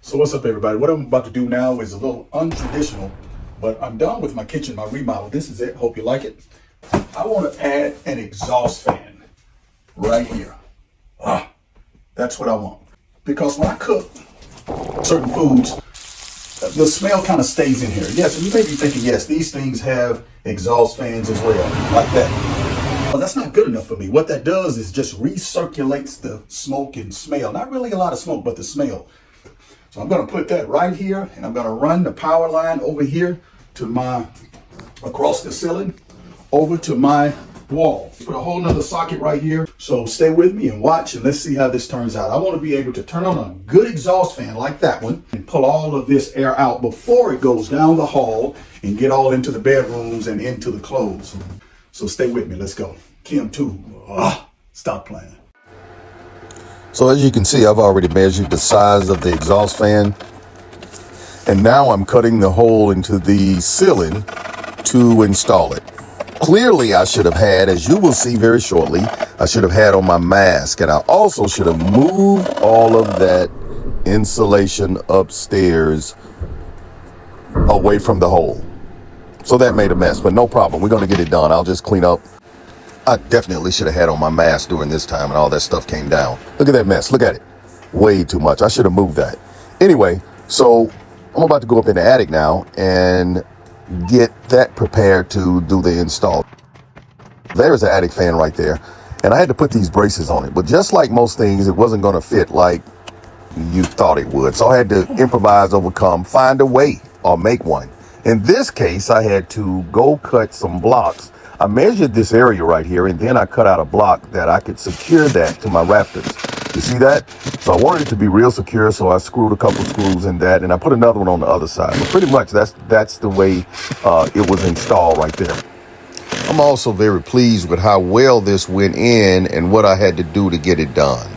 So what's up, everybody? What I'm about to do now is a little untraditional, but I'm done with my kitchen, my remodel. This is it. Hope you like it. I want to add an exhaust fan right here. That's what I want. Because when I cook certain foods, the smell kind of stays in here. Yes, and you may be thinking, yes, these things have exhaust fans as well, like that. Well, that's not good enough for me. What that does is just recirculates the smoke and smell. Not really a lot of smoke, but the smell. So I'm going to put that right here, and I'm going to run the power line over here to across the ceiling, over to my wall. Put a whole nother socket right here. So stay with me and watch, and let's see how this turns out. I want to be able to turn on a good exhaust fan like that one and pull all of this air out before it goes down the hall and get all into the bedrooms and into the clothes. So stay with me. Let's go. Kim 2. Stop playing. So as you can see, I've already measured the size of the exhaust fan. And now I'm cutting the hole into the ceiling to install it. Clearly, I should have had, as you will see very shortly, I should have had on my mask. And I also should have moved all of that insulation upstairs away from the hole. So that made a mess, but no problem. We're going to get it done. I'll just clean up. I definitely should have had on my mask during this time and all that stuff came down. Look at that mess. Look at it. Way too much. I should have moved that. Anyway, so I'm about to go up in the attic now and get that prepared to do the install. There's the attic fan right there. And I had to put these braces on it. But just like most things, it wasn't going to fit like you thought it would. So I had to improvise, overcome, find a way or make one. In this case, I had to go cut some blocks. I measured this area right here, and then I cut out a block that I could secure that to my rafters. You see that? So I wanted it to be real secure, so I screwed a couple screws in that, and I put another one on the other side. But pretty much that's the way it was installed right there. I'm also very pleased with how well this went in and what I had to do to get it done.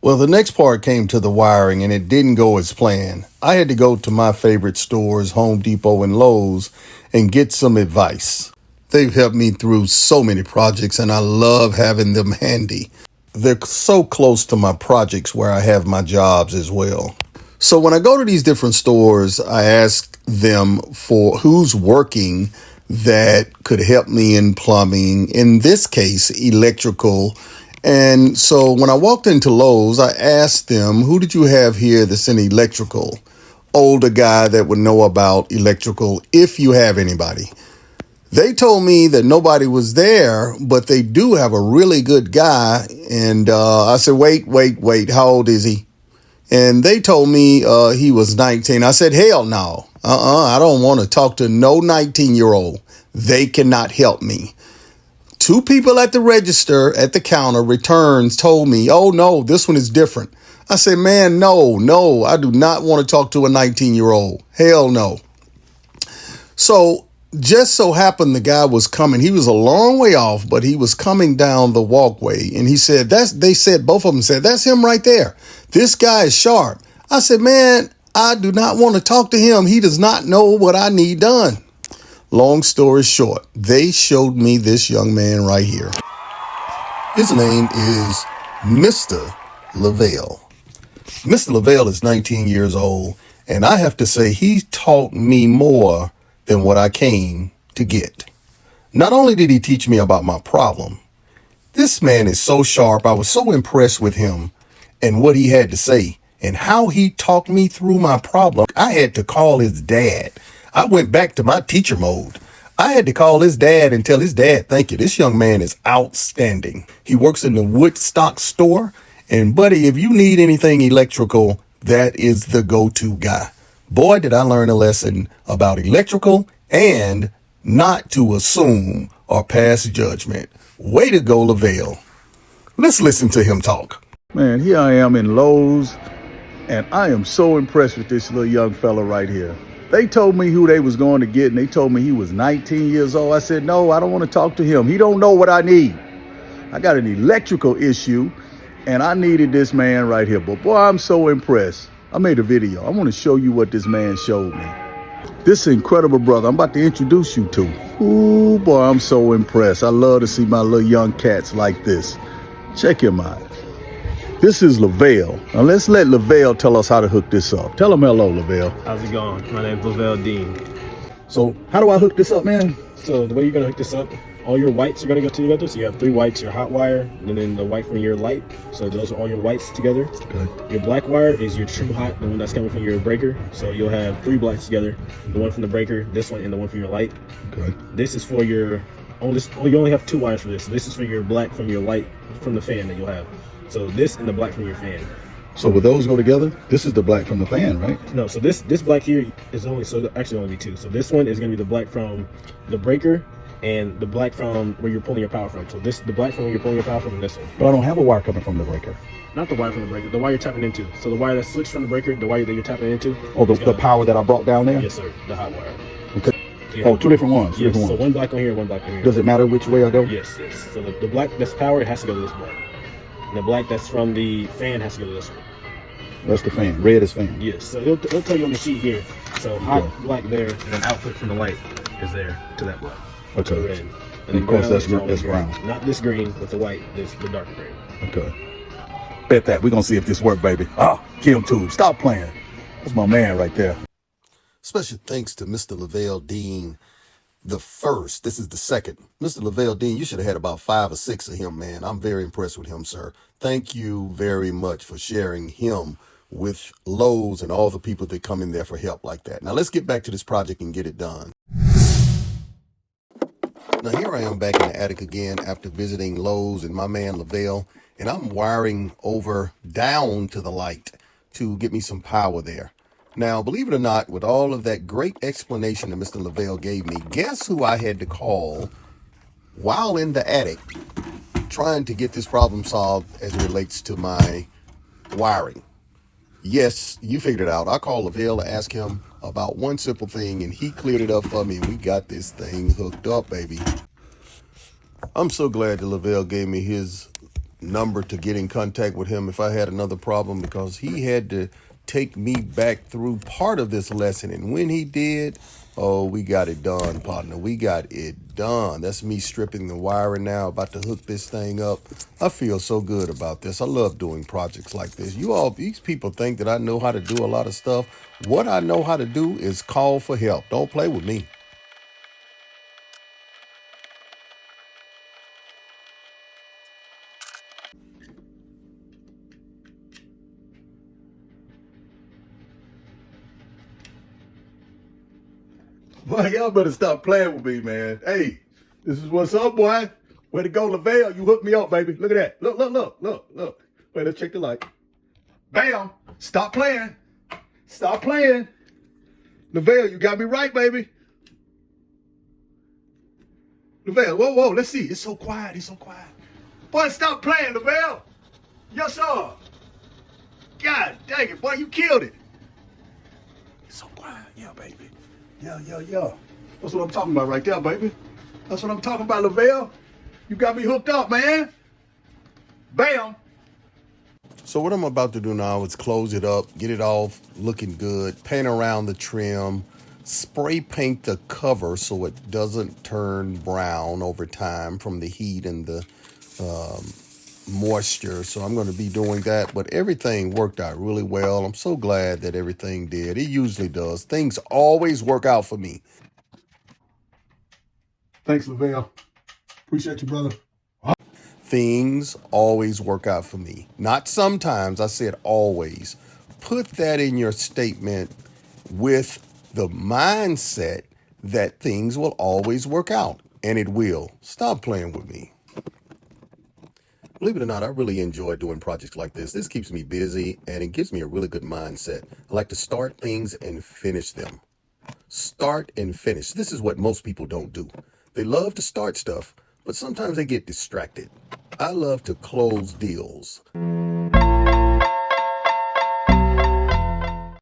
Well, the next part came to the wiring, and it didn't go as planned. I had to go to my favorite stores, Home Depot and Lowe's, and get some advice. They've helped me through so many projects, and I love having them handy. They're so close to my projects where I have my jobs as well. So when I go to these different stores, I ask them for who's working that could help me in plumbing, in this case, electrical. And so when I walked into Lowe's, I asked them, who did you have here that's in electrical? Older guy that would know about electrical, if you have anybody. They told me that nobody was there, but they do have a really good guy. And I said, wait, how old is he? And they told me he was 19. I said, hell no. I don't want to talk to no 19-year-old. They cannot help me. Two people at the register at the counter, returns, told me, oh, no, this one is different. I said, man, no, I do not want to talk to a 19-year-old. Hell no. So just so happened the guy was coming. He was a long way off, but he was coming down the walkway. And he said, both of them said, that's him right there. This guy is sharp. I said, man, I do not want to talk to him. He does not know what I need done. Long story short, they showed me this young man right here. His name is Mr. Lavelle. Mr. Lavelle is 19 years old, and I have to say he taught me more than what I came to get. Not only did he teach me about my problem, this man is so sharp. I was so impressed with him and what he had to say and how he talked me through my problem. I had to call his dad. I went back to my teacher mode. I had to call his dad and tell his dad, thank you. This young man is outstanding. He works in the Woodstock store. And buddy, if you need anything electrical, that is the go-to guy. Boy, did I learn a lesson about electrical and not to assume or pass judgment. Way to go, Lavelle. Let's listen to him talk. Man, here I am in Lowe's, and I am so impressed with this little young fella right here. They told me who they was going to get, and they told me he was 19 years old. I said, no, I don't want to talk to him. He don't know what I need. I got an electrical issue, and I needed this man right here. But boy, I'm so impressed. I made a video. I want to show you what this man showed me. This incredible brother I'm about to introduce you to. Ooh, boy, I'm so impressed. I love to see my little young cats like this. Check him out. This is Lavelle. Now let's let Lavelle tell us how to hook this up. Tell him hello, Lavelle. How's it going? My name's Lavelle Dean. So how do I hook this up, man? So the way you're gonna hook this up, all your whites are gonna go together. So you have 3 whites, your hot wire, and then the white from your light. So those are all your whites together. Okay. Your black wire is your true hot, the one that's coming from your breaker. So you'll have 3 blacks together, the one from the breaker, this one, and the one from your light. Okay. This is for your, you only have 2 wires for this. So this is for your black from your light from the fan that you'll have. So this and the black from your fan. So will those go together? This is the black from the fan, right? No, so this black here is only, so actually only 2. So this one is gonna be the black from the breaker and the black from where you're pulling your power from. So this, the black from where you're pulling your power from, and this one. But I don't have a wire coming from the breaker. Not the wire from the breaker, the wire you're tapping into. So the wire that's switched from the breaker, the wire that you're tapping into. Oh, the power that I brought down there? Yes, sir, the hot wire. Okay. Yeah. Oh, 2 different ones. Yes, Different so ones. one black on here, one black on here. Does it matter which way I go? Yes, yes. So the black that's power, it has to go to this black. And the black that's from the fan has to go to this one. That's the fan. Red is fan. Yes, so it'll tell you on the sheet here. So hot black there, and then output from the light is there to that black. Okay. To red. And of course that's always brown. Not this green, but the white, this the darker green. Okay. Bet that. We're going to see if this works, baby. Ah, Kim Tube. Stop playing. That's my man right there. Special thanks to Mr. Lavelle Dean the first. This is the second. Mr. Lavelle Dean, you should have had about 5 or 6 of him, man. I'm very impressed with him, sir. Thank you very much for sharing him with Lowe's and all the people that come in there for help like that. Now let's get back to this project and get it done. Now here I am back in the attic again after visiting Lowe's and my man Lavelle, and I'm wiring over down to the light to get me some power there. Now, believe it or not, with all of that great explanation that Mr. Lavelle gave me, guess who I had to call while in the attic trying to get this problem solved as it relates to my wiring? Yes, you figured it out. I called Lavelle to ask him about one simple thing, and he cleared it up for me, and we got this thing hooked up, baby. I'm so glad that Lavelle gave me his number to get in contact with him if I had another problem, because he had to take me back through part of this lesson. And when he did, oh, we got it done, partner. We got it done. That's me stripping the wiring now, about to hook this thing up. I feel so good about this. I love doing projects like this. These people think that I know how to do a lot of stuff. What I know how to do is call for help. Don't play with me. Boy, y'all better stop playing with me, man. Hey, this is what's up, boy. Way to go, Lavelle. You hooked me up, baby. Look at that. Look. Wait, let's check the light. Bam. Stop playing. Stop playing. Lavelle, you got me right, baby. Lavelle, whoa. Let's see. It's so quiet. Boy, stop playing, Lavelle. Yes, sir. God dang it, boy. You killed it. It's so quiet. Yeah, baby. Yeah. That's what I'm talking about right there, baby. That's what I'm talking about, Lavelle. You got me hooked up, man. Bam. So what I'm about to do now is close it up, get it all looking good, paint around the trim, spray paint the cover so it doesn't turn brown over time from the heat and the moisture. So I'm going to be doing that, but everything worked out really well. I'm so glad that everything did. It usually does. Things always work out for me. Thanks, Lavelle. Appreciate you, brother. Things always work out for me. Not sometimes, I said always. Put that in your statement with the mindset that things will always work out, and it will. Stop playing with me. Believe it or not, I really enjoy doing projects like this. This keeps me busy, and it gives me a really good mindset. I like to start things and finish them. Start and finish. This is what most people don't do. They love to start stuff, but sometimes they get distracted. I love to close deals.